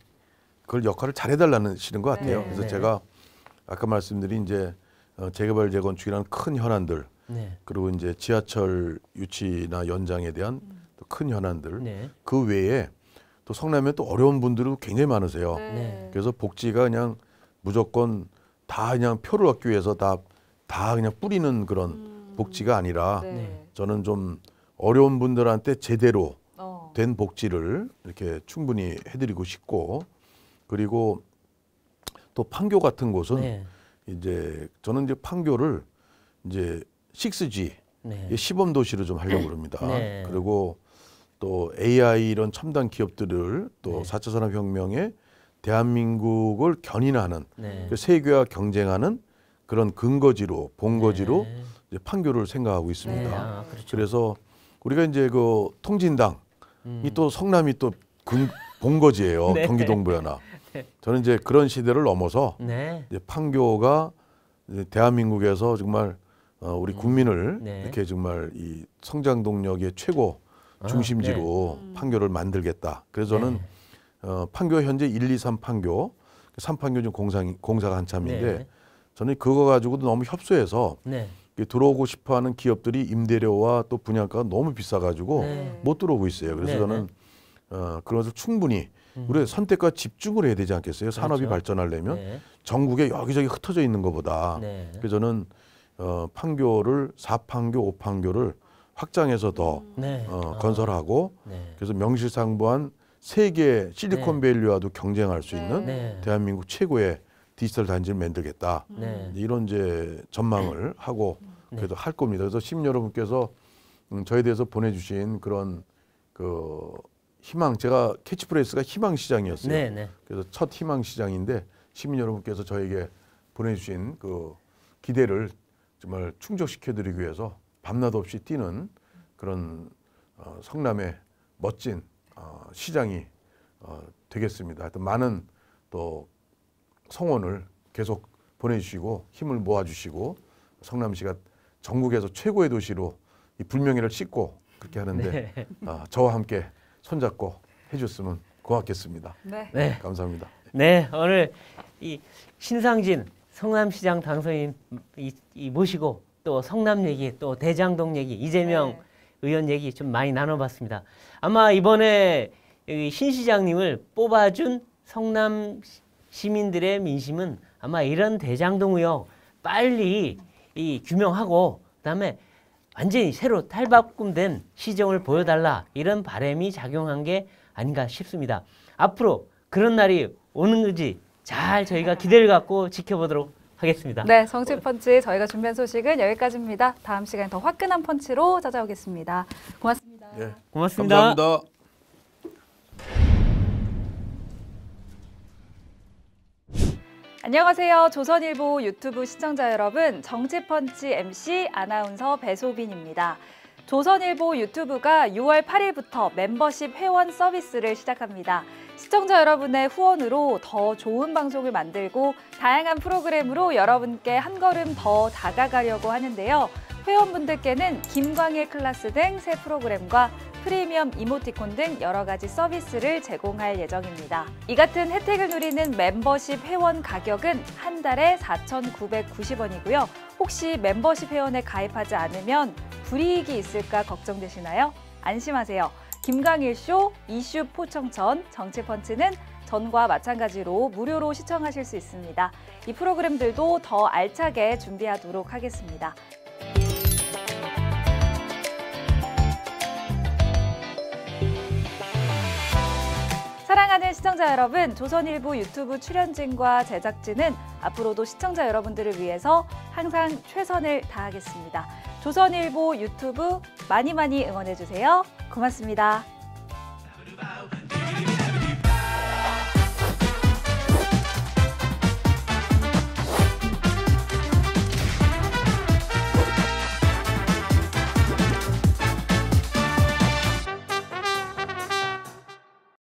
그걸 역할을 잘해달라는 시는 것 같아요. 그래서 제가 아까 말씀드린 이제 재개발 재건축이라는 큰 현안들 그리고 이제 지하철 유치나 연장에 대한 또 큰 현안들 그 외에 또 성남에 또 어려운 분들이 굉장히 많으세요. 그래서 복지가 그냥 무조건 다 그냥 표를 얻기 위해서 다 그냥 뿌리는 그런 복지가 아니라 저는 좀 어려운 분들한테 제대로 된 복지를 이렇게 충분히 해드리고 싶고 그리고 또 판교 같은 곳은 이제 저는 이제 판교를 이제 6G 시범 도시로 좀 하려고 합니다. 그리고 또 AI 이런 첨단 기업들을 또 4차 산업혁명에 대한민국을 견인하는 세계와 경쟁하는 그런 근거지로 본거지로 이제 판교를 생각하고 있습니다. 그래서 우리가 이제 그 통진당이 또 성남이 또 본거지예요. 경기 동부연합. 저는 이제 그런 시대를 넘어서 이제 판교가 이제 대한민국에서 정말 우리 국민을 이렇게 정말 이 성장 동력의 최고 중심지로 판교를 만들겠다. 그래서 저는 판교 현재 1, 2, 3 판교, 3판교 중 공사가 한참인데 저는 그거 가지고도 너무 협소해서 들어오고 싶어하는 기업들이 임대료와 또 분양가가 너무 비싸가지고 못 들어오고 있어요. 그래서 저는 그런 것을 충분히 우리 선택과 집중을 해야 되지 않겠어요? 산업이 발전하려면 전국에 여기저기 흩어져 있는 것보다. 그래서 저는 판교를 4판교, 5판교를 확장해서 더 건설하고 그래서 명실상부한 세계 실리콘밸리와도 경쟁할 수 있는 대한민국 최고의 디지털 단지를 만들겠다. 이런 이제 전망을 하고 그래도 할 겁니다. 그래서 시민 여러분께서 저에 대해서 보내주신 그런 그 희망, 제가 캐치프레이스가 희망시장이었어요. 그래서 첫 희망시장인데 시민 여러분께서 저에게 보내주신 그 기대를 정말 충족시켜드리기 위해서 밤낮 없이 뛰는 그런 성남의 멋진 시장이 되겠습니다. 하여튼 많은 또 성원을 계속 보내주시고 힘을 모아주시고 성남시가 전국에서 최고의 도시로 이 불명예를 씻고 그렇게 하는데 저와 함께 손잡고 해줬으면 고맙겠습니다. 감사합니다. 오늘 이 신상진 성남시장 당선인 모시고 또 성남 얘기 또 대장동 얘기 이재명 의원 얘기 좀 많이 나눠봤습니다. 아마 이번에 신 시장님을 뽑아준 성남 시민들의 민심은 아마 이런 대장동 의혹 빨리 규명하고 그다음에 완전히 새로 탈바꿈된 시정을 보여달라 이런 바람이 작용한 게 아닌가 싶습니다. 앞으로 그런 날이 오는 건지 잘 저희가 기대를 갖고 지켜보도록 하겠습니다. 네, 정치펀치 저희가 준비한 소식은 여기까지입니다. 다음 시간에 더 화끈한 펀치로 찾아오겠습니다. 고맙습니다. 예. 고맙습니다. 감사합니다. 안녕하세요. 조선일보 유튜브 시청자 여러분, 정치펀치 MC 아나운서 배소빈입니다. 조선일보 유튜브가 6월 8일부터 멤버십 회원 서비스를 시작합니다. 시청자 여러분의 후원으로 더 좋은 방송을 만들고 다양한 프로그램으로 여러분께 한 걸음 더 다가가려고 하는데요. 회원분들께는 김광일 클래스 등 새 프로그램과 프리미엄 이모티콘 등 여러 가지 서비스를 제공할 예정입니다. 이 같은 혜택을 누리는 멤버십 회원 가격은 한 달에 4,990원이고요. 혹시 멤버십 회원에 가입하지 않으면 불이익이 있을까 걱정되시나요? 안심하세요. 김광일쇼, 이슈 포청천, 정치펀치는 전과 마찬가지로 무료로 시청하실 수 있습니다. 이 프로그램들도 더 알차게 준비하도록 하겠습니다. 사랑하는 시청자 여러분, 조선일보 유튜브 출연진과 제작진은 앞으로도 시청자 여러분들을 위해서 항상 최선을 다하겠습니다. 조선일보 유튜브 많이 응원해주세요. 고맙습니다.